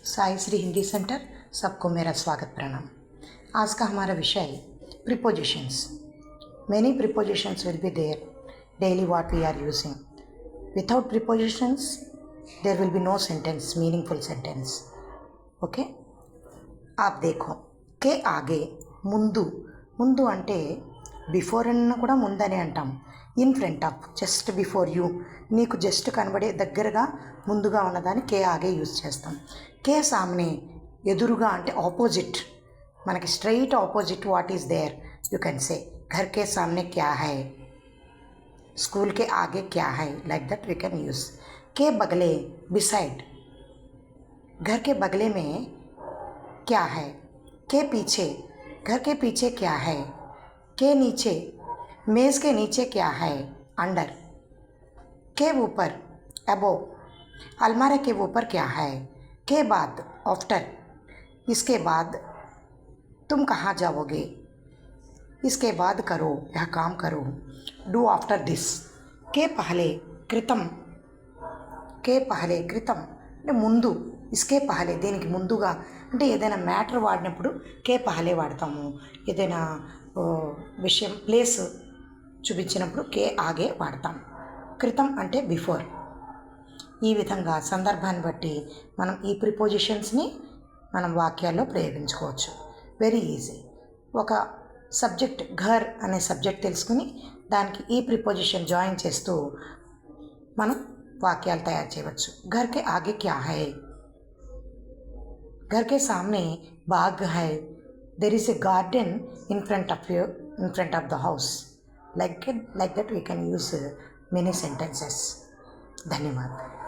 Sai Shri Hindi centre, सबको मेरा स्वागत प्रणाम। आज का हमारा विषय prepositions. Many prepositions will be there daily what we are using. Without prepositions there will be no sentence, meaningful sentence. Okay? आप देखो के आगे ముందు ముందు అంటే బిఫోర్ అన్న కూడా ముందనే అంటాం. In front of, just before you, నీకు జస్ట్ కనబడే దగ్గరగా ముందుగా ఉన్నదాన్ని కే ఆగే యూజ్ చేస్తాం. కే సామ్నే ఎదురుగా అంటే ఆపోజిట్, మనకి straight opposite what is there you can say घर के सामने क्या है, स्कूल के आगे क्या है, like that we can use. के बगले बिसाइड, घर के बगले में क्या है. के पीछे, घर के पीछे क्या है. के नीचे, मेज़ के नीचे क्या है, अंडर. के ऊपर, अबो, अलमारे के ऊपर क्या है. के बाद, आफ्टर, इसके बाद तुम कहाँ जाओगे, इसके बाद करो, यह काम करो, डू आफ्टर दिस. के पहले క్రితం, కే పహలే క్రితం అంటే ముందు, ఇస్కే పహలే దీనికి ముందుగా అంటే ఏదైనా మ్యాటర్ వాడినప్పుడు కే పహలే వాడతాము. ఏదైనా విషయం ప్లేస్ చూపించినప్పుడు కే ఆగే వాడతాం. క్రితం అంటే బిఫోర్. ఈ విధంగా సందర్భాన్ని బట్టి మనం ఈ ప్రిపోజిషన్స్ని మనం వాక్యాల్లో ప్రయోగించుకోవచ్చు. Very easy. ఒక సబ్జెక్ట్ ఘర్ అనే సబ్జెక్ట్ తెలుసుకుని దానికి ఈ ప్రిపోజిషన్ జాయిన్ చేస్తూ మనం వాక్యాలు తయారు చేయవచ్చు. ఘర్ కే ఆగే క్యా హై, घर के सामने बाग है, there is a garden in front of the house. Like that we can use many sentences. धन्यवाद.